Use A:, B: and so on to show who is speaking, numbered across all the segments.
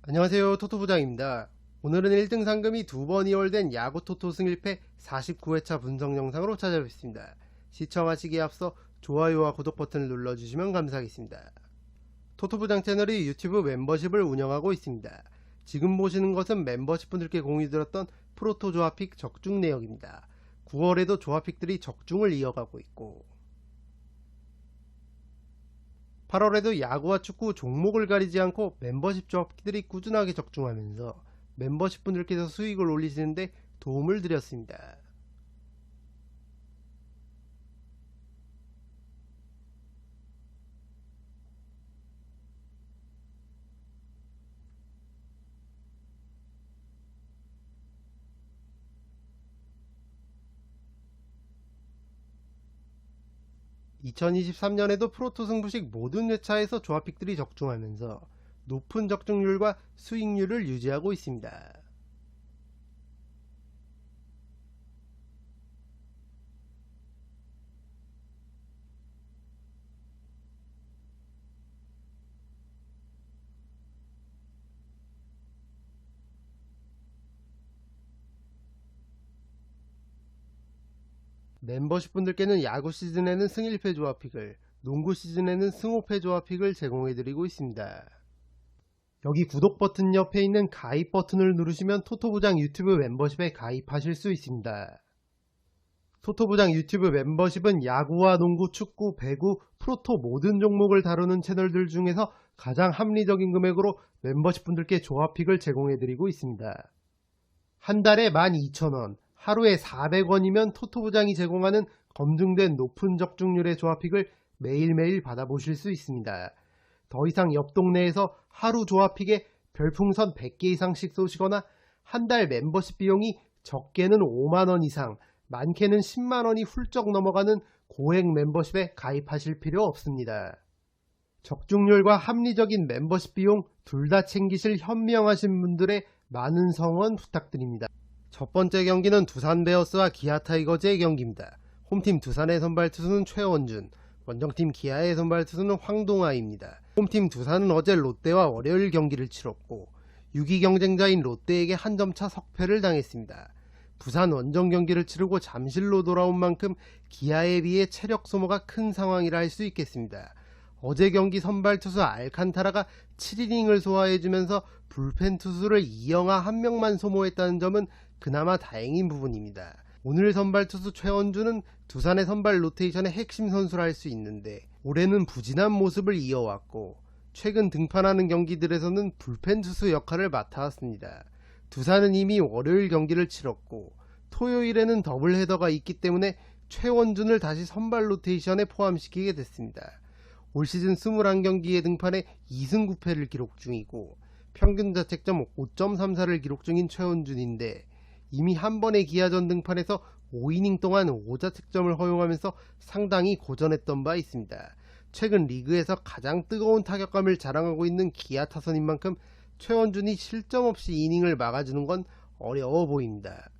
A: 안녕하세요, 토토부장입니다. 오늘은 1등 상금이 2번 이월된 야구 토토 승일패 49회차 분석 영상으로 찾아뵙습니다. 시청하시기에 앞서 좋아요와 구독 버튼을 눌러주시면 감사하겠습니다. 토토부장 채널이 유튜브 멤버십을 운영하고 있습니다. 지금 보시는 것은 멤버십 분들께 공유드렸던 프로토 조합픽 적중 내역입니다. 9월에도 조합픽들이 적중을 이어가고 있고 8월에도 야구와 축구 종목을 가리지 않고 멤버십 조합들이 꾸준하게 적중하면서 멤버십 분들께서 수익을 올리시는데 도움을 드렸습니다. (2023년에도) 프로토 승부식 모든 회차에서 조합픽들이 적중하면서 높은 적중률과 수익률을 유지하고 있습니다. 멤버십 분들께는 야구 시즌에는 승1패 조합픽을, 농구 시즌에는 승5패 조합픽을 제공해드리고 있습니다. 여기 구독 버튼 옆에 있는 가입 버튼을 누르시면 토토부장 유튜브 멤버십에 가입하실 수 있습니다. 토토부장 유튜브 멤버십은 야구와 농구, 축구, 배구, 프로토 모든 종목을 다루는 채널들 중에서 가장 합리적인 금액으로 멤버십 분들께 조합픽을 제공해드리고 있습니다. 한 달에 12,000원, 하루에 400원이면 토토부장이 제공하는 검증된 높은 적중률의 조합픽을 매일매일 받아보실 수 있습니다. 더 이상 옆 동네에서 하루 조합픽에 별풍선 100개 이상씩 쏘시거나 한 달 멤버십 비용이 적게는 5만원 이상, 많게는 10만원이 훌쩍 넘어가는 고액 멤버십에 가입하실 필요 없습니다. 적중률과 합리적인 멤버십 비용 둘 다 챙기실 현명하신 분들의 많은 성원 부탁드립니다. 첫 번째 경기는 두산 베어스와 기아 타이거즈의 경기입니다. 홈팀 두산의 선발 투수는 최원준, 원정팀 기아의 선발 투수는 황동아입니다. 홈팀 두산은 어제 롯데와 월요일 경기를 치렀고 6위 경쟁자인 롯데에게 한 점차 석패를 당했습니다. 부산 원정 경기를 치르고 잠실로 돌아온 만큼 기아에 비해 체력 소모가 큰 상황이라 할 수 있겠습니다. 어제 경기 선발 투수 알칸타라가 7이닝을 소화해주면서 불펜 투수를 이영하 한 명만 소모했다는 점은 그나마 다행인 부분입니다. 오늘 선발 투수 최원준은 두산의 선발 로테이션의 핵심 선수라 할 수 있는데 올해는 부진한 모습을 이어왔고 최근 등판하는 경기들에서는 불펜 투수 역할을 맡아왔습니다. 두산은 이미 월요일 경기를 치렀고 토요일에는 더블헤더가 있기 때문에 최원준을 다시 선발 로테이션에 포함시키게 됐습니다. 올 시즌 21경기에 등판해 2승 9패를 기록 중이고 평균 자책점 5.34를 기록 중인 최원준인데 이미 한 번의 기아전 등판에서 5이닝 동안 5자책점을 허용하면서 상당히 고전했던 바 있습니다. 최근 리그에서 가장 뜨거운 타격감을 자랑하고 있는 기아 타선인 만큼 최원준이 실점 없이 이닝을 막아주는 건 어려워 보입니다.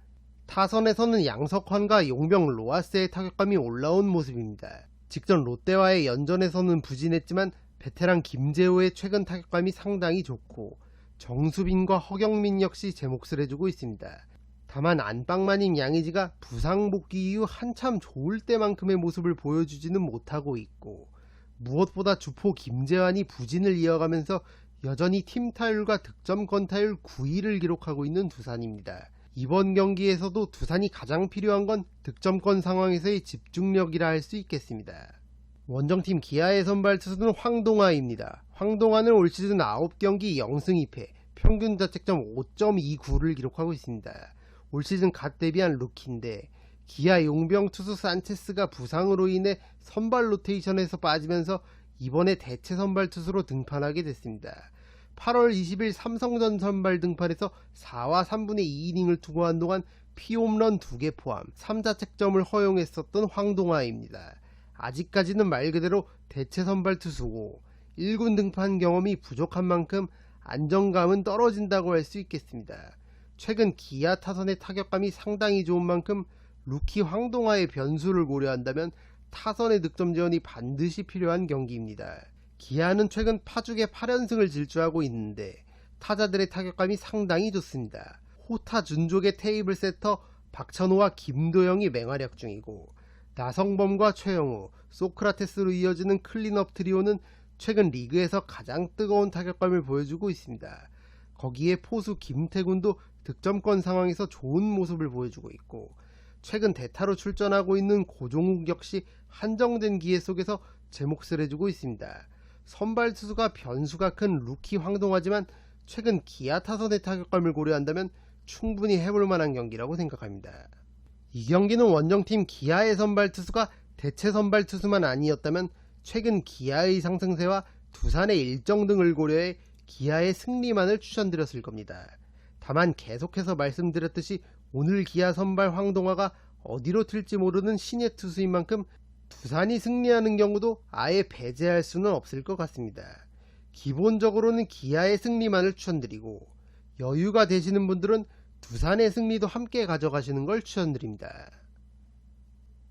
A: 타선에서는 양석환과 용병 로하스의 타격감이 올라온 모습입니다. 직전 롯데와의 연전에서는 부진했지만 베테랑 김재호의 최근 타격감이 상당히 좋고 정수빈과 허경민 역시 제 몫을 해주고 있습니다. 다만 안방만인 양의지가 부상 복귀 이후 한참 좋을 때만큼의 모습을 보여주지는 못하고 있고 무엇보다 주포 김재환이 부진을 이어가면서 여전히 팀 타율과 득점권 타율 9위를 기록하고 있는 두산입니다. 이번 경기에서도 두산이 가장 필요한 건 득점권 상황에서의 집중력이라 할 수 있겠습니다. 원정팀 기아의 선발 투수는 황동아입니다. 황동아는 올 시즌 9경기 0승 2패, 평균 자책점 5.29를 기록하고 있습니다. 올 시즌 갓 데뷔한 루키인데 기아 용병 투수 산체스가 부상으로 인해 선발 로테이션에서 빠지면서 이번에 대체 선발 투수로 등판하게 됐습니다. 8월 20일 삼성전 선발 등판에서 4와 3분의 2이닝을 투구한 동안 피홈런 2개 포함 3자책점을 허용했었던 황동아입니다. 아직까지는 말 그대로 대체 선발 투수고 1군 등판 경험이 부족한 만큼 안정감은 떨어진다고 할 수 있겠습니다. 최근 기아 타선의 타격감이 상당히 좋은 만큼 루키 황동아의 변수를 고려한다면 타선의 득점 지원이 반드시 필요한 경기입니다. 기아는 최근 파죽의 8연승을 질주하고 있는데 타자들의 타격감이 상당히 좋습니다. 호타 준족의 테이블 세터 박찬호와 김도영이 맹활약 중이고, 나성범과 최영우, 소크라테스로 이어지는 클린업 트리오는 최근 리그에서 가장 뜨거운 타격감을 보여주고 있습니다. 거기에 포수 김태군도 득점권 상황에서 좋은 모습을 보여주고 있고, 최근 대타로 출전하고 있는 고종욱 역시 한정된 기회 속에서 제 몫을 해주고 있습니다. 선발 투수가 변수가 큰 루키 황동하지만 최근 기아 타선의 타격감을 고려한다면 충분히 해볼 만한 경기라고 생각합니다. 이 경기는 원정팀 기아의 선발 투수가 대체 선발 투수만 아니었다면 최근 기아의 상승세와 두산의 일정 등을 고려해 기아의 승리만을 추천드렸을 겁니다. 다만 계속해서 말씀드렸듯이 오늘 기아 선발 황동화가 어디로 튈지 모르는 신예 투수인 만큼 두산이 승리하는 경우도 아예 배제할 수는 없을 것 같습니다. 기본적으로는 기아의 승리만을 추천드리고, 여유가 되시는 분들은 두산의 승리도 함께 가져가시는 걸 추천드립니다.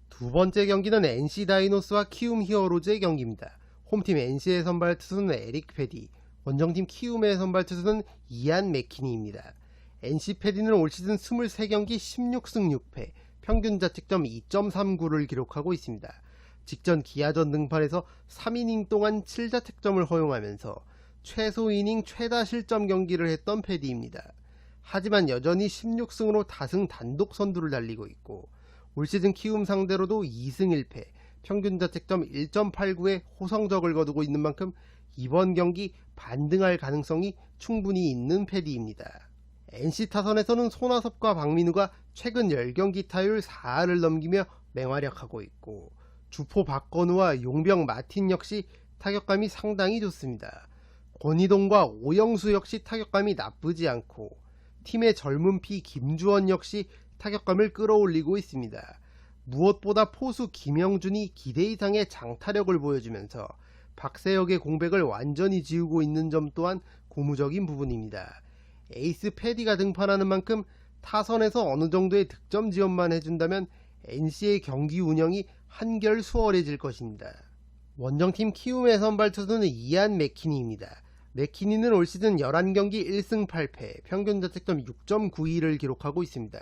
A: 두 번째 경기는 NC 다이노스와 키움 히어로즈의 경기입니다. 홈팀 NC의 선발 투수는 에릭 패디, 원정팀 키움의 선발 투수는 이안 맥키니입니다. NC 패디는 올 시즌 23경기 16승 6패, 평균 자책점 2.39를 기록하고 있습니다. 직전 기아전 등판에서 3이닝 동안 7자책점을 허용하면서 최소 이닝 최다 실점 경기를 했던 패디입니다. 하지만 여전히 16승으로 다승 단독 선두를 달리고 있고, 올 시즌 키움 상대로도 2승 1패, 평균 자책점 1.89의 호성적을 거두고 있는 만큼 이번 경기 반등할 가능성이 충분히 있는 패디입니다. NC 타선에서는 손아섭과 박민우가 최근 10경기 타율 4할을 넘기며 맹활약하고 있고, 주포 박건우와 용병 마틴 역시 타격감이 상당히 좋습니다. 권희동과 오영수 역시 타격감이 나쁘지 않고, 팀의 젊은 피 김주원 역시 타격감을 끌어올리고 있습니다. 무엇보다 포수 김영준이 기대 이상의 장타력을 보여주면서 박세혁의 공백을 완전히 지우고 있는 점 또한 고무적인 부분입니다. 에이스 패디가 등판하는 만큼 타선에서 어느 정도의 득점 지원만 해준다면 NC의 경기 운영이 한결 수월해질 것입니다. 원정팀 키움의 선발 투수는 이안 맥키니입니다. 맥키니는 올 시즌 11경기 1승 8패, 평균 자책점 6.92를 기록하고 있습니다.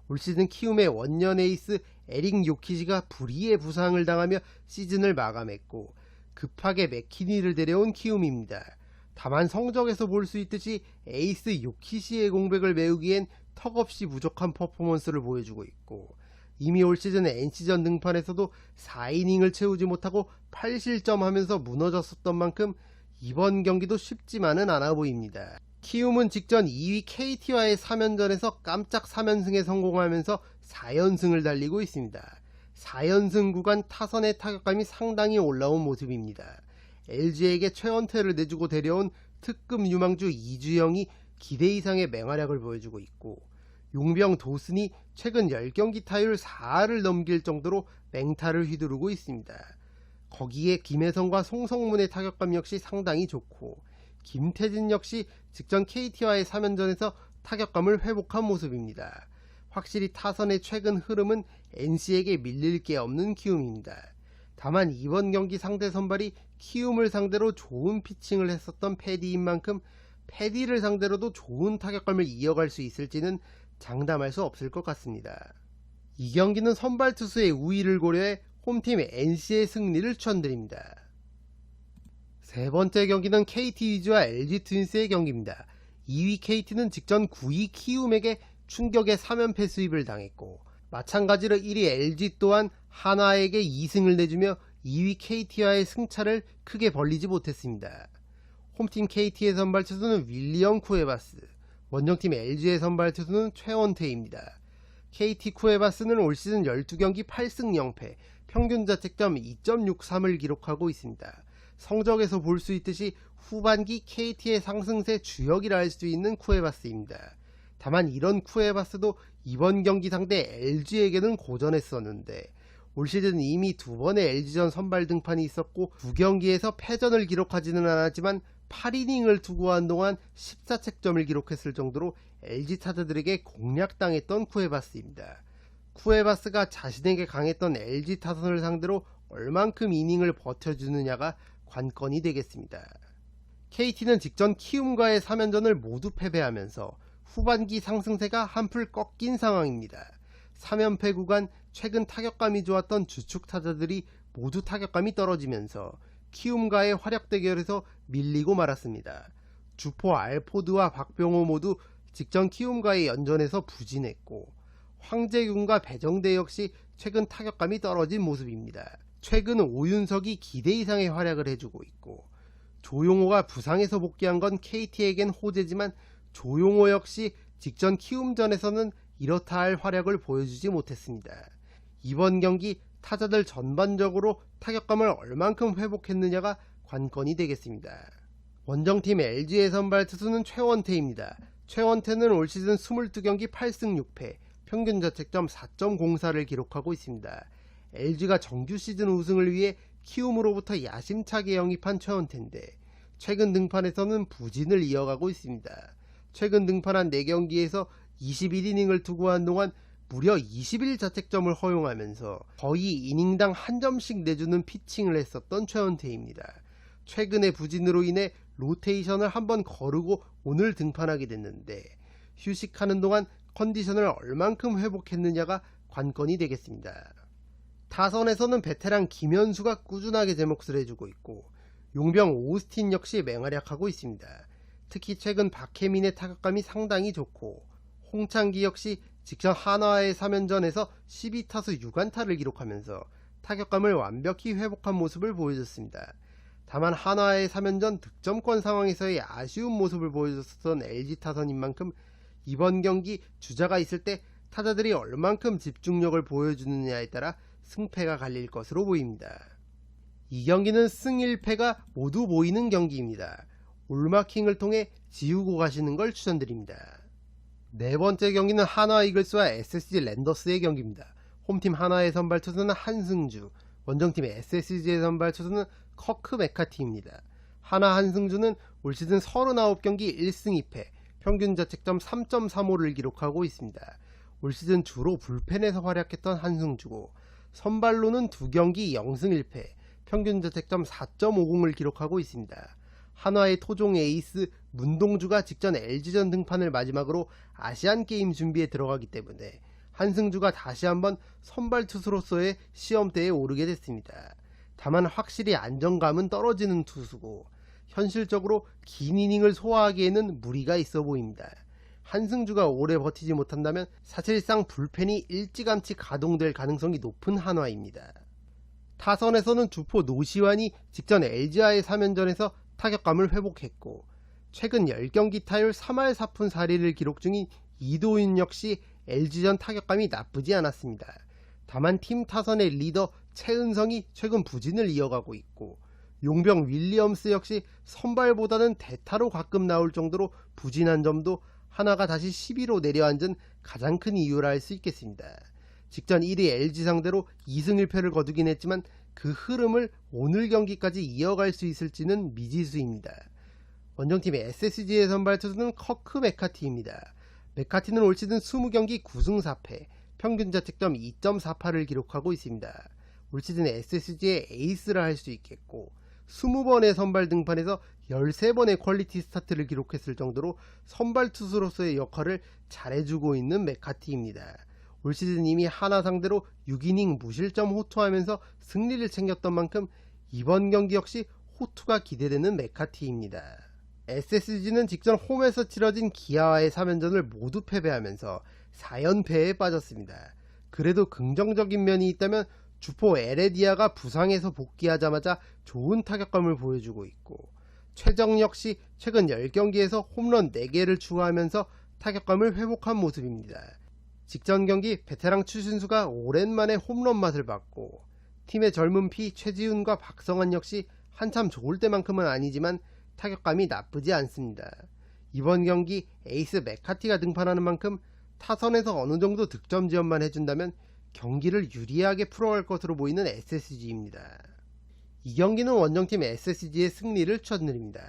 A: 올 시즌 키움의 원년 에이스 에릭 요키시가 불의의 부상을 당하며 시즌을 마감했고, 급하게 맥키니를 데려온 키움입니다. 다만 성적에서 볼 수 있듯이 에이스 요키시의 공백을 메우기엔 턱없이 부족한 퍼포먼스를 보여주고 있고, 이미 올 시즌 NC전 등판에서도 4이닝을 채우지 못하고 8실점하면서 무너졌었던 만큼 이번 경기도 쉽지만은 않아 보입니다. 키움은 직전 2위 KT와의 3연전에서 깜짝 3연승에 성공하면서 4연승을 달리고 있습니다. 4연승 구간 타선의 타격감이 상당히 올라온 모습입니다. LG에게 최원태를 내주고 데려온 특급 유망주 이주영이 기대 이상의 맹활약을 보여주고 있고, 용병 도슨이 최근 10경기 타율 4할을 넘길 정도로 맹타를 휘두르고 있습니다. 거기에 김혜성과 송성문의 타격감 역시 상당히 좋고, 김태진 역시 직전 KT와의 3연전에서 타격감을 회복한 모습입니다. 확실히 타선의 최근 흐름은 NC에게 밀릴 게 없는 키움입니다. 다만 이번 경기 상대 선발이 키움을 상대로 좋은 피칭을 했었던 패디인 만큼 패디를 상대로도 좋은 타격감을 이어갈 수 있을지는 장담할 수 없을 것 같습니다. 이 경기는 선발 투수의 우위를 고려해 홈팀 NC의 승리를 추천드립니다. 세 번째 경기는 KT 위즈와 LG 트윈스의 경기입니다. 2위 KT는 직전 9위 키움에게 충격의 3연패 수입을 당했고, 마찬가지로 1위 LG 또한 하나에게 2승을 내주며 2위 KT와의 승차를 크게 벌리지 못했습니다. 홈팀 KT의 선발 투수는 윌리엄 쿠에바스, 원정팀 LG의 선발 투수는 최원태입니다. KT 쿠에바스는 올 시즌 12경기 8승 0패, 평균 자책점 2.63을 기록하고 있습니다. 성적에서 볼 수 있듯이 후반기 KT의 상승세 주역이라 할 수 있는 쿠에바스입니다. 다만 이런 쿠에바스도 이번 경기 상대 LG에게는 고전했었는데, 올 시즌 이미 2번의 LG전 선발 등판이 있었고 2경기에서 패전을 기록하지는 않았지만 8이닝을 투구한 동안 14책점을 기록했을 정도로 LG 타자들에게 공략당했던 쿠에바스입니다. 쿠에바스가 자신에게 강했던 LG 타선을 상대로 얼만큼 이닝을 버텨주느냐가 관건이 되겠습니다. KT는 직전 키움과의 3연전을 모두 패배하면서 후반기 상승세가 한풀 꺾인 상황입니다. 3연패 구간 최근 타격감이 좋았던 주축 타자들이 모두 타격감이 떨어지면서 키움과의 활약 대결에서 밀리고 말았습니다. 주포 알포드와 박병호 모두 직전 키움과의 연전에서 부진했고 황재균과 배정대 역시 최근 타격감이 떨어진 모습입니다. 최근 오윤석이 기대 이상의 활약을 해주고 있고 조용호가 부상에서 복귀한 건 KT에겐 호재지만 조용호 역시 직전 키움전에서는 이렇다 할 활약을 보여주지 못했습니다. 이번 경기 타자들 전반적으로 타격감을 얼만큼 회복했느냐가 관건이 되겠습니다. 원정팀 LG의 선발 투수는 최원태입니다. 최원태는 올 시즌 22경기 8승 6패, 평균 자책점 4.04를 기록하고 있습니다. LG가 정규 시즌 우승을 위해 키움으로부터 야심차게 영입한 최원태인데 최근 등판에서는 부진을 이어가고 있습니다. 최근 등판한 4경기에서 21이닝을 투구한 동안 무려 21 자책점을 허용하면서 거의 이닝당 한 점씩 내주는 피칭을 했었던 최원태입니다. 최근의 부진으로 인해 로테이션을 한번 거르고 오늘 등판하게 됐는데 휴식하는 동안 컨디션을 얼만큼 회복했느냐가 관건이 되겠습니다. 타선에서는 베테랑 김현수가 꾸준하게 제 몫을 해주고 있고 용병 오스틴 역시 맹활약하고 있습니다. 특히 최근 박혜민의 타격감이 상당히 좋고 홍창기 역시 직전 한화의 3연전에서 12타수 6안타를 기록하면서 타격감을 완벽히 회복한 모습을 보여줬습니다. 다만 한화의 3연전 득점권 상황에서의 아쉬운 모습을 보여줬었던 LG 타선인 만큼 이번 경기 주자가 있을 때 타자들이 얼만큼 집중력을 보여주느냐에 따라 승패가 갈릴 것으로 보입니다. 이 경기는 승 1패가 모두 보이는 경기입니다. 올마킹을 통해 지우고 가시는 걸 추천드립니다. 네 번째 경기는 한화 이글스와 SSG 랜더스의 경기입니다. 홈팀 한화의 선발 투수는 한승주, 원정팀 SSG의 선발 투수는 커크 메카티입니다. 한화 한승주는 올 시즌 39경기 1승 2패, 평균 자책점 3.35를 기록하고 있습니다. 올 시즌 주로 불펜에서 활약했던 한승주고 선발로는 2경기 0승 1패, 평균 자책점 4.50을 기록하고 있습니다. 한화의 토종 에이스 문동주가 직전 LG전 등판을 마지막으로 아시안게임 준비에 들어가기 때문에 한승주가 다시 한번 선발 투수로서의 시험대에 오르게 됐습니다. 다만 확실히 안정감은 떨어지는 투수고 현실적으로 긴 이닝을 소화하기에는 무리가 있어 보입니다. 한승주가 오래 버티지 못한다면 사실상 불펜이 일찌감치 가동될 가능성이 높은 한화입니다. 타선에서는 주포 노시환이 직전 LG와의 3연전에서 타격감을 회복했고 최근 10경기 타율 3할 4푼 4리를 기록 중인 이도윤 역시 LG전 타격감이 나쁘지 않았습니다. 다만 팀 타선의 리더 최은성이 최근 부진을 이어가고 있고 용병 윌리엄스 역시 선발보다는 대타로 가끔 나올 정도로 부진한 점도 하나가 다시 10위로 내려앉은 가장 큰 이유라 할 수 있겠습니다. 직전 1위 LG 상대로 2승 1패를 거두긴 했지만 그 흐름을 오늘 경기까지 이어갈 수 있을지는 미지수입니다. 원정팀의 SSG의 선발 투수는 커크 메카티입니다. 메카티는 올 시즌 20경기 9승 4패, 평균 자책점 2.48을 기록하고 있습니다. 올 시즌 SSG의 에이스라 할 수 있겠고 20번의 선발 등판에서 13번의 퀄리티 스타트를 기록했을 정도로 선발 투수로서의 역할을 잘해주고 있는 메카티입니다. 올 시즌 이미 하나 상대로 6이닝 무실점 호투하면서 승리를 챙겼던 만큼 이번 경기 역시 호투가 기대되는 메카티입니다. SSG는 직전 홈에서 치러진 기아와의 3연전을 모두 패배하면서 4연패에 빠졌습니다. 그래도 긍정적인 면이 있다면 주포 에레디아가 부상에서 복귀하자마자 좋은 타격감을 보여주고 있고 최정 역시 최근 10경기에서 홈런 4개를 추가하면서 타격감을 회복한 모습입니다. 직전 경기 베테랑 추신수가 오랜만에 홈런 맛을 봤고 팀의 젊은 피 최지훈과 박성환 역시 한참 좋을 때만큼은 아니지만 타격감이 나쁘지 않습니다. 이번 경기 에이스 메카티가 등판하는 만큼 타선에서 어느정도 득점 지원만 해준다면 경기를 유리하게 풀어갈 것으로 보이는 SSG입니다. 이 경기는 원정팀 SSG의 승리를 추천드립니다.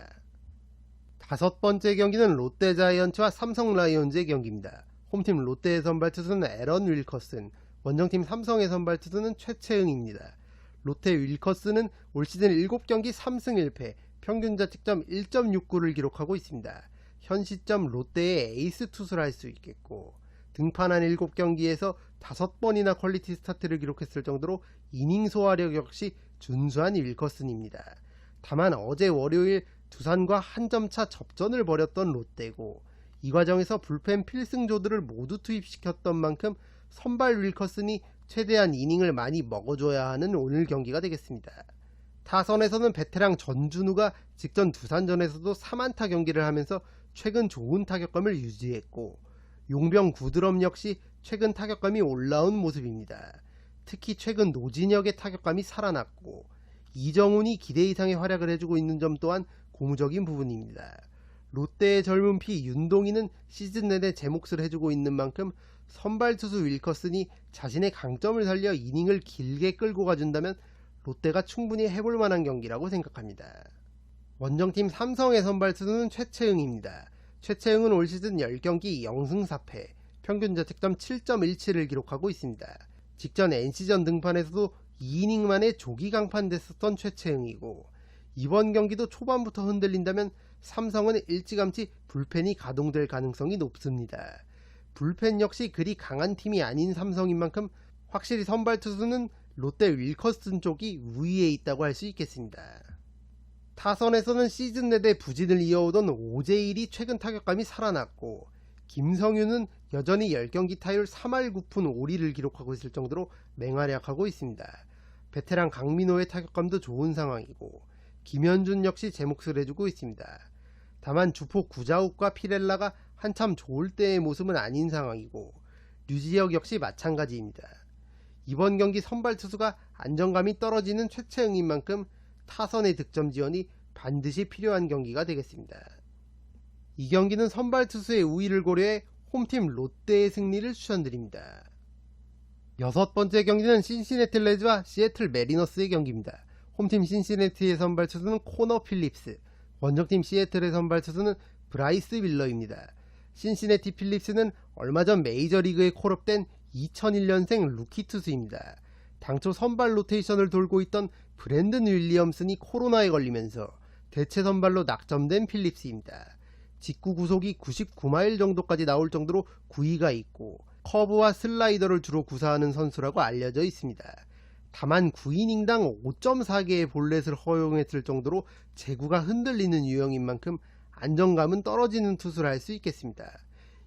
A: 다섯 번째 경기는 롯데 자이언츠와 삼성 라이온즈의 경기입니다. 홈팀 롯데의 선발 투수는 에런 윌커슨, 원정팀 삼성의 선발 투수는 최채응입니다. 롯데 윌커슨은 올 시즌 7경기 3승 1패, 평균 자책점 1.69를 기록하고 있습니다. 현 시점 롯데의 에이스 투수를 할 수 있겠고, 등판한 7경기에서 5번이나 퀄리티 스타트를 기록했을 정도로 이닝 소화력 역시 준수한 윌커슨입니다. 다만 어제 월요일 두산과 한 점 차 접전을 벌였던 롯데고, 이 과정에서 불펜 필승조들을 모두 투입시켰던 만큼 선발 윌커슨이 최대한 이닝을 많이 먹어줘야 하는 오늘 경기가 되겠습니다. 타선에서는 베테랑 전준우가 직전 두산전에서도 3안타 경기를 하면서 최근 좋은 타격감을 유지했고, 용병 구드럼 역시 최근 타격감이 올라온 모습입니다. 특히 최근 노진혁의 타격감이 살아났고, 이정훈이 기대 이상의 활약을 해주고 있는 점 또한 고무적인 부분입니다. 롯데의 젊은 피 윤동희는 시즌 내내 제 몫을 해주고 있는 만큼 선발 투수 윌커슨이 자신의 강점을 살려 이닝을 길게 끌고 가준다면 롯데가 충분히 해볼 만한 경기라고 생각합니다. 원정팀 삼성의 선발 투수는 최채응입니다. 최채응은 올 시즌 10경기 0승 4패, 평균 자책점 7.17을 기록하고 있습니다. 직전 NC전 등판에서도 2이닝 만에 조기 강판됐었던 최채응이고, 이번 경기도 초반부터 흔들린다면 삼성은 일찌감치 불펜이 가동될 가능성이 높습니다. 불펜 역시 그리 강한 팀이 아닌 삼성인 만큼 확실히 선발 투수는 롯데 윌커슨 쪽이 우위에 있다고 할 수 있겠습니다. 타선에서는 시즌 내내 부진을 이어오던 오재일이 최근 타격감이 살아났고, 김성윤은 여전히 10경기 타율 3할 9푼 5리를 기록하고 있을 정도로 맹활약하고 있습니다. 베테랑 강민호의 타격감도 좋은 상황이고, 김현준 역시 제 몫을 해주고 있습니다. 다만 주포 구자욱과 피렐라가 한참 좋을 때의 모습은 아닌 상황이고, 류지혁 역시 마찬가지입니다. 이번 경기 선발 투수가 안정감이 떨어지는 최채응인 만큼 타선의 득점 지원이 반드시 필요한 경기가 되겠습니다. 이 경기는 선발 투수의 우위를 고려해 홈팀 롯데의 승리를 추천드립니다. 6번째 경기는 신시내티 레즈와 시애틀 메리너스의 경기입니다. 홈팀 신시내티의 선발 투수는 코너 필립스, 원정팀 시애틀의 선발 투수는 브라이스 밀러입니다. 신시내티 필립스는 얼마 전 메이저리그에 콜업된 2001년생 루키 투수입니다. 당초 선발 로테이션을 돌고 있던 브랜든 윌리엄슨이 코로나에 걸리면서 대체 선발로 낙점된 필립스입니다. 직구 구속이 99마일 정도까지 나올 정도로 구위가 있고, 커브와 슬라이더를 주로 구사하는 선수라고 알려져 있습니다. 다만 9이닝당 5.4개의 볼넷을 허용했을 정도로 제구가 흔들리는 유형인 만큼 안정감은 떨어지는 투수를 할 수 있겠습니다.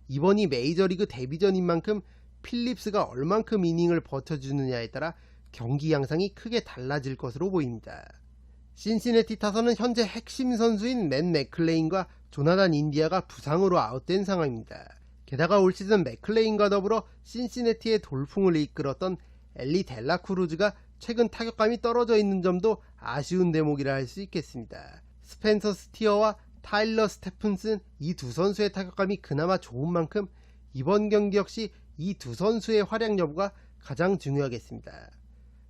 A: 이번이 메이저리그 데뷔전인 만큼 필립스가 얼만큼 이닝을 버텨주느냐에 따라 경기 양상이 크게 달라질 것으로 보입니다. 신시내티 타선은 현재 핵심 선수인 맨 맥클레인과 조나단 인디아가 부상으로 아웃된 상황입니다. 게다가 올 시즌 맥클레인과 더불어 신시내티의 돌풍을 이끌었던 엘리 델라크루즈가 최근 타격감이 떨어져 있는 점도 아쉬운 대목이라 할 수 있겠습니다. 스펜서 스티어와 타일러 스테픈슨, 이 두 선수의 타격감이 그나마 좋은 만큼 이번 경기 역시 이 두 선수의 활약 여부가 가장 중요하겠습니다.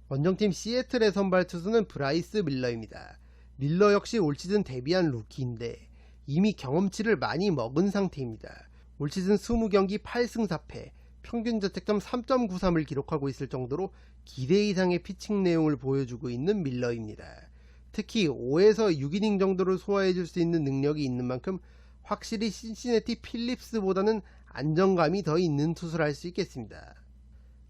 A: 원정팀 시애틀의 선발 투수는 브라이스 밀러입니다. 밀러 역시 올 시즌 데뷔한 루키인데 이미 경험치를 많이 먹은 상태입니다. 올 시즌 20경기 8승 4패, 평균 자책점 3.93을 기록하고 있을 정도로 기대 이상의 피칭 내용을 보여주고 있는 밀러입니다. 특히 5에서 6이닝 정도를 소화해줄 수 있는 능력이 있는 만큼 확실히 신시내티 필립스보다는 안정감이 더 있는 투수를 할 수 있겠습니다.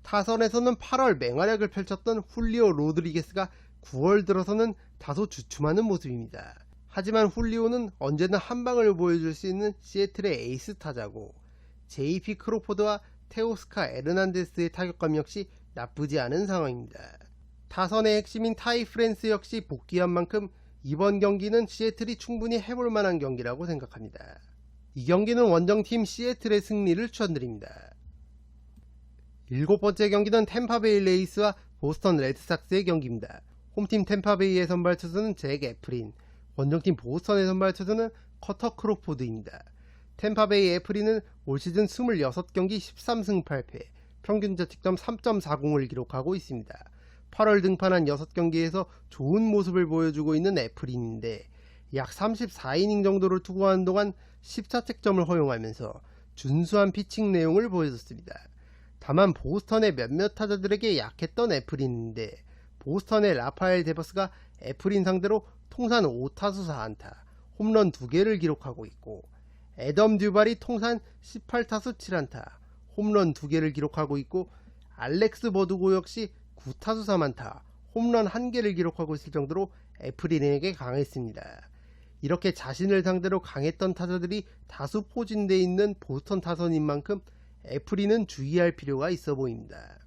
A: 타선에서는 8월 맹활약을 펼쳤던 훌리오 로드리게스가 9월 들어서는 다소 주춤하는 모습입니다. 하지만 훌리오는 언제나 한방을 보여줄 수 있는 시애틀의 에이스 타자고, JP 크로포드와 테오스카 에르난데스의 타격감 역시 나쁘지 않은 상황입니다. 타선의 핵심인 타이 프랜스 역시 복귀한 만큼 이번 경기는 시애틀이 충분히 해볼 만한 경기라고 생각합니다. 이 경기는 원정팀 시애틀의 승리를 추천드립니다. 7번째 경기는 템파베이 레이스와 보스턴 레드삭스의 경기입니다. 홈팀 템파베이의 선발 투수는 잭 애프린, 원정팀 보스턴의 선발 투수는 커터 크로포드입니다. 템파베이 애프린은 올 시즌 26경기 13승 8패, 평균 자책점 3.40을 기록하고 있습니다. 8월 등판한 6경기에서 좋은 모습을 보여주고 있는 애프린인데 약 34이닝 정도를 투구하는 동안 10자책점을 허용하면서 준수한 피칭 내용을 보여줬습니다. 다만 보스턴의 몇몇 타자들에게 약했던 애프린인데 보스턴의 라파엘 데버스가 애프린 상대로 통산 5타수 4안타, 홈런 2개를 기록하고 있고, 애덤 듀발이 통산 18타수 7안타, 홈런 2개를 기록하고 있고, 알렉스 버두고 역시 9타수 3안타, 홈런 1개를 기록하고 있을 정도로 에프린에게 강했습니다. 이렇게 자신을 상대로 강했던 타자들이 다수 포진되어 있는 보스턴 타선인 만큼 에프린은 주의할 필요가 있어 보입니다.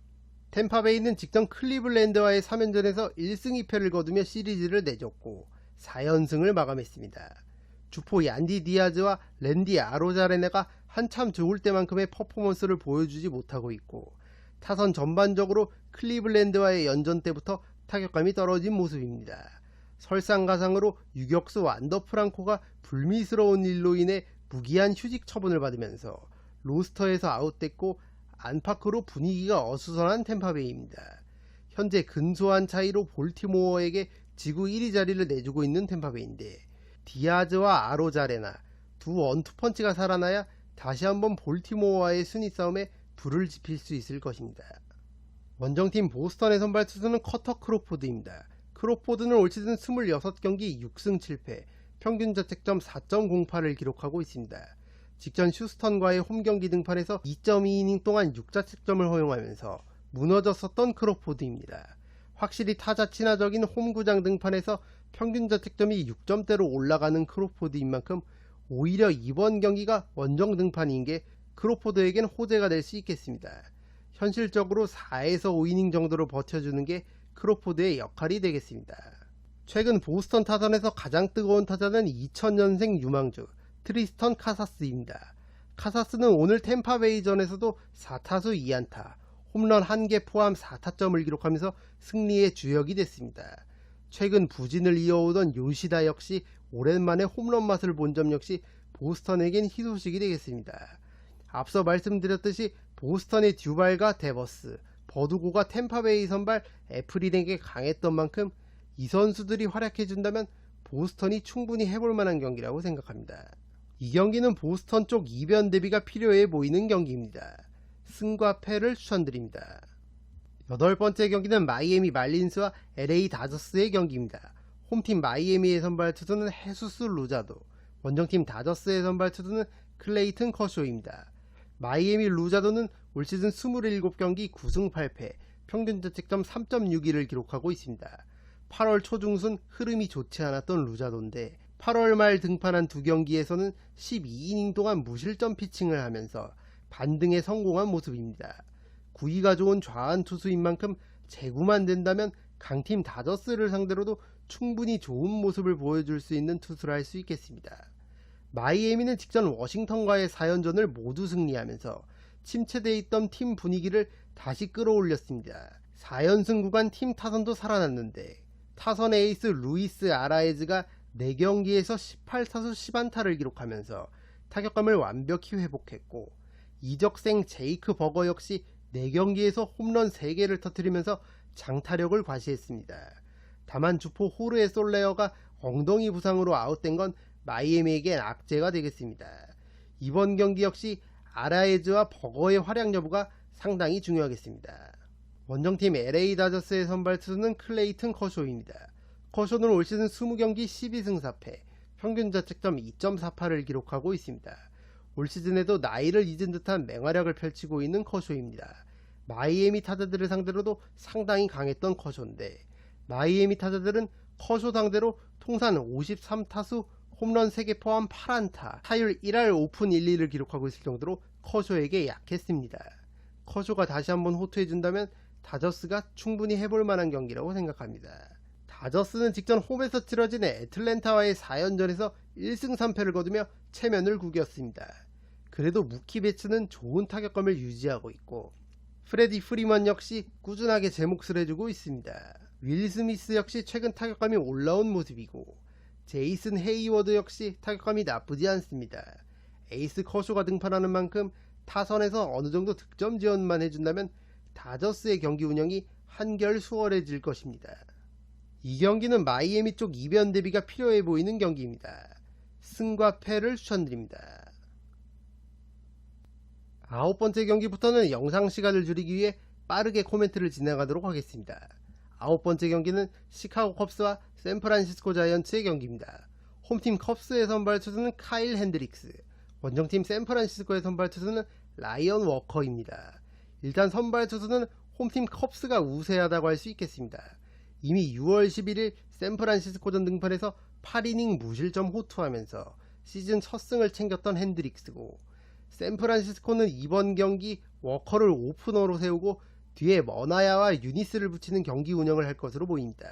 A: 템파베이는 직전 클리블랜드와의 3연전에서 1승 2패를 거두며 시리즈를 내줬고 4연승을 마감했습니다. 주포 얀디 디아즈와 랜디 아로자레네가 한참 좋을 때만큼의 퍼포먼스를 보여주지 못하고 있고, 타선 전반적으로 클리블랜드와의 연전 때부터 타격감이 떨어진 모습입니다. 설상가상으로 유격수 완더 프랑코가 불미스러운 일로 인해 무기한 휴직 처분을 받으면서 로스터에서 아웃됐고, 안팎으로 분위기가 어수선한 템파베이입니다. 현재 근소한 차이로 볼티모어에게 지구 1위 자리를 내주고 있는 템파베이인데, 디아즈와 아로자레나 두 원투펀치가 살아나야 다시 한번 볼티모어와의 순위 싸움에 불을 지필 수 있을 것입니다. 원정팀 보스턴의 선발 투수는 커터 크로포드입니다. 크로포드는 올 시즌 26경기 6승 7패, 평균 자책점 4.08을 기록하고 있습니다. 직전 휴스턴과의 홈경기 등판에서 2.2이닝 동안 6자책점을 허용하면서 무너졌었던 크로포드입니다. 확실히 타자 친화적인 홈구장 등판에서 평균 자책점이 6점대로 올라가는 크로포드인 만큼 오히려 이번 경기가 원정 등판인 게 크로포드에겐 호재가 될 수 있겠습니다. 현실적으로 4에서 5이닝 정도로 버텨주는 게 크로포드의 역할이 되겠습니다. 최근 보스턴 타선에서 가장 뜨거운 타자는 2000년생 유망주 트리스턴 카사스입니다. 카사스는 오늘 템파베이전에서도 4타수 2안타, 홈런 1개 포함 4타점을 기록하면서 승리의 주역이 됐습니다. 최근 부진을 이어오던 요시다 역시 오랜만에 홈런 맛을 본 점 역시 보스턴에겐 희소식이 되겠습니다. 앞서 말씀드렸듯이 보스턴의 듀발과 데버스, 버두고가 템파베이 선발 에프린에게 강했던 만큼 이 선수들이 활약해준다면 보스턴이 충분히 해볼 만한 경기라고 생각합니다. 이 경기는 보스턴 쪽 이변 대비가 필요해 보이는 경기입니다. 승과 패를 추천드립니다. 8번째 경기는 마이애미 말린스와 LA 다저스의 경기입니다. 홈팀 마이애미의 선발 투수는 헤수스 루자도, 원정팀 다저스의 선발 투수는 클레이튼 커쇼입니다. 마이애미 루자도는 올 시즌 27경기 9승 8패, 평균 자책점 3.61을 기록하고 있습니다. 8월 초중순 흐름이 좋지 않았던 루자도인데 8월 말 등판한 두 경기에서는 12이닝 동안 무실점 피칭을 하면서 반등에 성공한 모습입니다. 구위가 좋은 좌완 투수인 만큼 제구만 된다면 강팀 다저스를 상대로도 충분히 좋은 모습을 보여줄 수 있는 투수를 할 수 있겠습니다. 마이애미는 직전 워싱턴과의 4연전을 모두 승리하면서 침체되어 있던 팀 분위기를 다시 끌어올렸습니다. 4연승 구간 팀 타선도 살아났는데 타선 에이스 루이스 아라에즈가 4경기에서 18타수 10안타를 기록하면서 타격감을 완벽히 회복했고, 이적생 제이크 버거 역시 4경기에서 홈런 3개를 터뜨리면서 장타력을 과시했습니다. 다만 주포 호르에 솔레어가 엉덩이 부상으로 아웃된 건 마이애미에겐 악재가 되겠습니다. 이번 경기 역시 아라에즈와 버거의 활약 여부가 상당히 중요하겠습니다. 원정팀 LA 다저스의 선발 투수는 클레이튼 커쇼입니다. 커쇼는 올 시즌 20경기 12승 4패, 평균 자책점 2.48을 기록하고 있습니다. 올 시즌에도 나이를 잊은 듯한 맹활약을 펼치고 있는 커쇼입니다. 마이애미 타자들을 상대로도 상당히 강했던 커쇼인데, 마이애미 타자들은 커쇼 상대로 통산 53타수, 홈런 3개 포함 8안타, 타율 1할 오픈 1리를 기록하고 있을 정도로 커쇼에게 약했습니다. 커쇼가 다시 한번 호투해준다면 다저스가 충분히 해볼 만한 경기라고 생각합니다. 다저스는 직전 홈에서 치러진 애틀랜타와의 4연전에서 1승 3패를 거두며 체면을 구겼습니다. 그래도 무키 베츠는 좋은 타격감을 유지하고 있고, 프레디 프리먼 역시 꾸준하게 제 몫을 해주고 있습니다. 윌 스미스 역시 최근 타격감이 올라온 모습이고, 제이슨 헤이워드 역시 타격감이 나쁘지 않습니다. 에이스 커쇼가 등판하는 만큼 타선에서 어느정도 득점 지원만 해준다면 다저스의 경기 운영이 한결 수월해질 것입니다. 이 경기는 마이애미 쪽 이변 대비가 필요해 보이는 경기입니다. 승과 패를 추천드립니다. 9번째 경기부터는 영상 시간을 줄이기 위해 빠르게 코멘트를 진행하도록 하겠습니다. 9번째 경기는 시카고 컵스와 샌프란시스코 자이언츠의 경기입니다. 홈팀 컵스의 선발 투수는 카일 핸드릭스, 원정팀 샌프란시스코의 선발 투수는 라이언 워커입니다. 일단 선발 투수는 홈팀 컵스가 우세하다고 할 수 있겠습니다. 이미 6월 11일 샌프란시스코전 등판에서 8이닝 무실점 호투하면서 시즌 첫 승을 챙겼던 핸드릭스고, 샌프란시스코는 이번 경기 워커를 오프너로 세우고 뒤에 머나야와 유니스를 붙이는 경기 운영을 할 것으로 보입니다.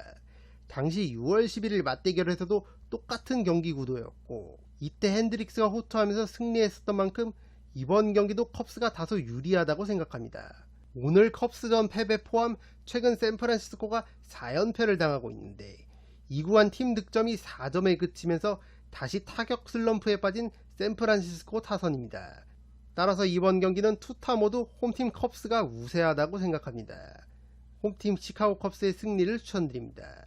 A: 당시 6월 11일 맞대결에서도 똑같은 경기 구도였고, 이때 핸드릭스가 호투하면서 승리했었던 만큼 이번 경기도 컵스가 다소 유리하다고 생각합니다. 오늘 컵스전 패배 포함 최근 샌프란시스코가 4연패를 당하고 있는데, 이구한 팀 득점이 4점에 그치면서 다시 타격 슬럼프에 빠진 샌프란시스코 타선입니다. 따라서 이번 경기는 투타 모두 홈팀 컵스가 우세하다고 생각합니다. 홈팀 시카고 컵스의 승리를 추천드립니다.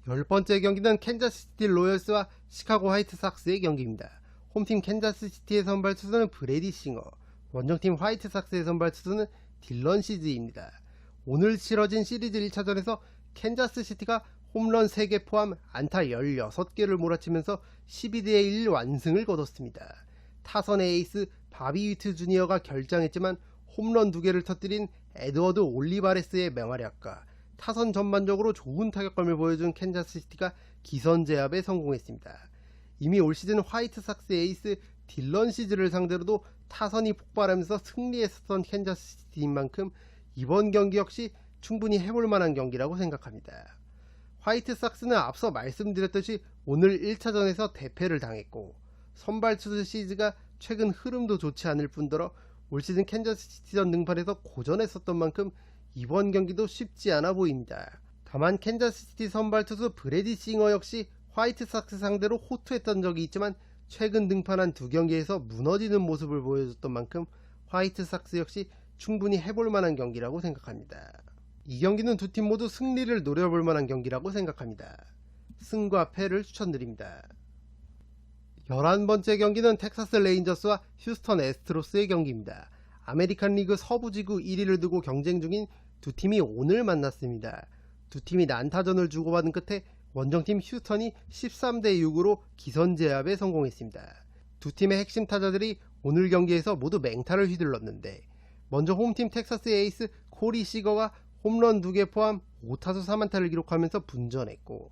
A: 10번째 경기는 캔자스시티 로열스와 시카고 화이트삭스의 경기입니다. 홈팀 캔자스시티의 선발 투수는 브래디 싱어, 원정팀 화이트삭스의 선발 투수는 딜런 시즈입니다. 오늘 치러진 시리즈 1차전에서 캔자스시티가 홈런 3개 포함 안타 16개를 몰아치면서 12대1 완승을 거뒀습니다. 타선의 에이스 바비 위트 주니어가 결장했지만 홈런 2개를 터뜨린 에드워드 올리바레스의 맹활약과 타선 전반적으로 좋은 타격감을 보여준 캔자스시티가 기선제압에 성공했습니다. 이미 올 시즌 화이트삭스 에이스 딜런 시즈를 상대로도 타선이 폭발하면서 승리했었던 캔자스시티인 만큼 이번 경기 역시 충분히 해볼 만한 경기라고 생각합니다. 화이트삭스는 앞서 말씀드렸듯이 오늘 1차전에서 대패를 당했고, 선발 투수 시즈가 최근 흐름도 좋지 않을 뿐더러 올 시즌 캔자스시티전 등판에서 고전했었던 만큼 이번 경기도 쉽지 않아 보입니다. 다만 캔자스시티 선발 투수 브래디 싱어 역시 화이트삭스 상대로 호투했던 적이 있지만 최근 등판한 2경기에서 무너지는 모습을 보여줬던 만큼 화이트삭스 역시 충분히 해볼 만한 경기라고 생각합니다. 이 경기는 두 팀 모두 승리를 노려볼 만한 경기라고 생각합니다. 승과 패를 추천드립니다. 11번째 경기는 텍사스 레인저스와 휴스턴 애스트로스의 경기입니다. 아메리칸 리그 서부지구 1위를 두고 경쟁 중인 두 팀이 오늘 만났습니다. 두 팀이 난타전을 주고받은 끝에 원정팀 휴스턴이 13대6으로 기선제압에 성공했습니다. 두 팀의 핵심 타자들이 오늘 경기에서 모두 맹타를 휘둘렀는데, 먼저 홈팀 텍사스 에이스 코리 시거가 홈런 2개 포함 5타수 3안타를 기록하면서 분전했고,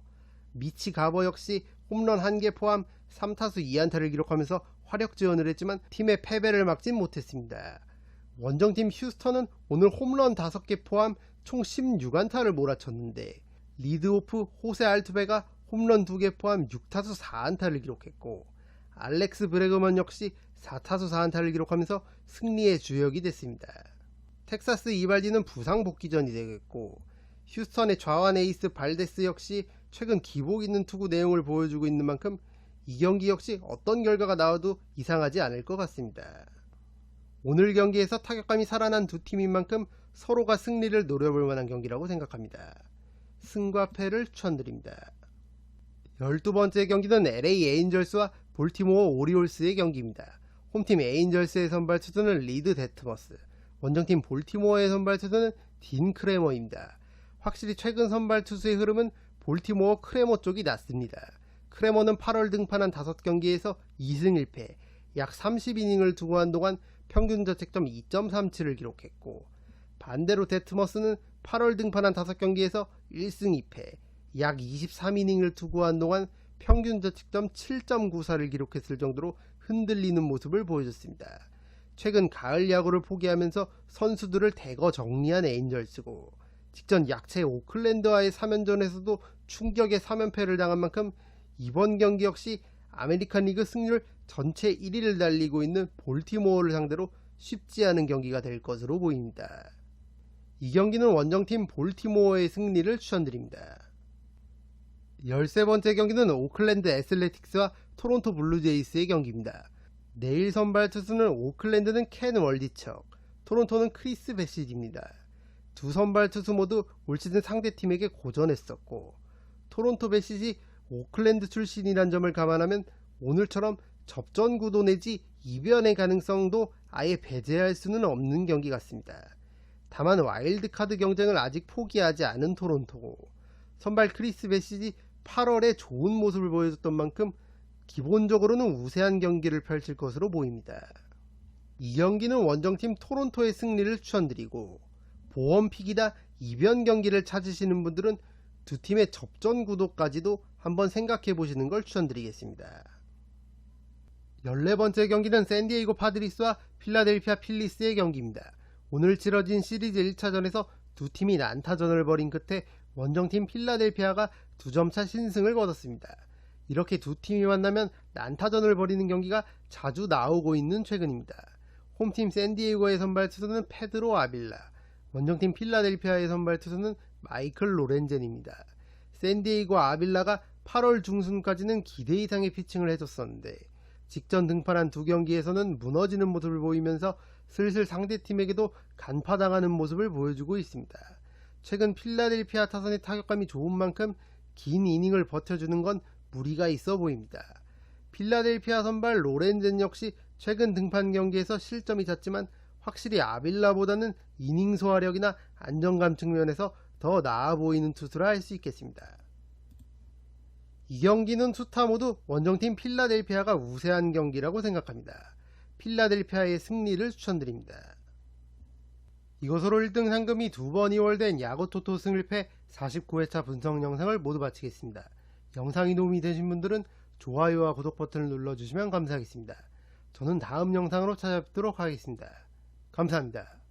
A: 미치 가버 역시 홈런 1개 포함 3타수 2안타를 기록하면서 화력 지원을 했지만 팀의 패배를 막진 못했습니다. 원정팀 휴스턴은 오늘 홈런 5개 포함 총 16안타를 몰아쳤는데, 리드오프 호세 알투베가 홈런 2개 포함 6타수 4안타를 기록했고, 알렉스 브레그먼 역시 4타수 4안타를 기록하면서 승리의 주역이 됐습니다. 텍사스 이발디는 부상 복귀전이 되겠고, 휴스턴의 좌완 에이스 발데스 역시 최근 기복 있는 투구 내용을 보여주고 있는 만큼 이 경기 역시 어떤 결과가 나와도 이상하지 않을 것 같습니다. 오늘 경기에서 타격감이 살아난 두 팀인 만큼 서로가 승리를 노려볼 만한 경기라고 생각합니다. 승과 패를 추천드립니다. 12번째 경기는 LA 에인절스와 볼티모어 오리올스의 경기입니다. 홈팀 에인절스의 선발 투수는 리드 데트머스, 원정팀 볼티모어의 선발 투수는 딘 크레머입니다. 확실히 최근 선발 투수의 흐름은 볼티모어 크레머 쪽이 낫습니다. 크레머는 8월 등판한 5경기에서 2승 1패, 약 30이닝을 두고 한 동안 평균 자책점 2.37을 기록했고, 반대로 데트머스는 8월 등판한 5경기에서 1승 2패, 약 23이닝을 투구한 동안 평균 자책점 7.94를 기록했을 정도로 흔들리는 모습을 보여줬습니다. 최근 가을 야구를 포기하면서 선수들을 대거 정리한 에인절스고, 직전 약체 오클랜드와의 3연전에서도 충격의 3연패를 당한 만큼 이번 경기 역시 아메리칸 리그 승률 전체 1위를 달리고 있는 볼티모어를 상대로 쉽지 않은 경기가 될 것으로 보입니다. 이 경기는 원정팀 볼티모어의 승리를 추천드립니다. 13번째 경기는 오클랜드 애슬레틱스와 토론토 블루제이스의 경기입니다. 내일 선발 투수는 오클랜드는 켄 월디척, 토론토는 크리스 베시지입니다. 두 선발 투수 모두 올 시즌 상대팀에게 고전했었고, 토론토 베시지 오클랜드 출신이란 점을 감안하면 오늘처럼 접전 구도 내지 이변의 가능성도 아예 배제할 수는 없는 경기 같습니다. 다만 와일드카드 경쟁을 아직 포기하지 않은 토론토. 선발 크리스 베시지 8월에 좋은 모습을 보여줬던 만큼 기본적으로는 우세한 경기를 펼칠 것으로 보입니다. 이 경기는 원정팀 토론토의 승리를 추천드리고, 보험픽이다 이변 경기를 찾으시는 분들은 두 팀의 접전 구도까지도 한번 생각해 보시는 걸 추천드리겠습니다. 14번째 경기는 샌디에이고 파드리스와 필라델피아 필리스의 경기입니다. 오늘 치러진 시리즈 1차전에서 두 팀이 난타전을 벌인 끝에 원정팀 필라델피아가 2점차 신승을 거뒀습니다. 이렇게 두 팀이 만나면 난타전을 벌이는 경기가 자주 나오고 있는 최근입니다. 홈팀 샌디에이고의 선발 투수는 페드로 아빌라, 원정팀 필라델피아의 선발 투수는 마이클 로렌젠입니다. 샌디에이고 아빌라가 8월 중순까지는 기대 이상의 피칭을 해줬었는데 직전 등판한 두 경기에서는 무너지는 모습을 보이면서 슬슬 상대팀에게도 간파당하는 모습을 보여주고 있습니다. 최근 필라델피아 타선의 타격감이 좋은 만큼 긴 이닝을 버텨주는 건 무리가 있어 보입니다. 필라델피아 선발 로렌젠 역시 최근 등판 경기에서 실점이 잦지만 확실히 아빌라보다는 이닝 소화력이나 안정감 측면에서 더 나아 보이는 투수라 할 수 있겠습니다. 이 경기는 투타 모두 원정팀 필라델피아가 우세한 경기라고 생각합니다. 필라델피아의 승리를 추천드립니다. 이것으로 1등 상금이 2번 이월된 야구토토 승일패 49회차 분석 영상을 모두 마치겠습니다. 영상이 도움이 되신 분들은 좋아요와 구독 버튼을 눌러주시면 감사하겠습니다. 저는 다음 영상으로 찾아뵙도록 하겠습니다. 감사합니다.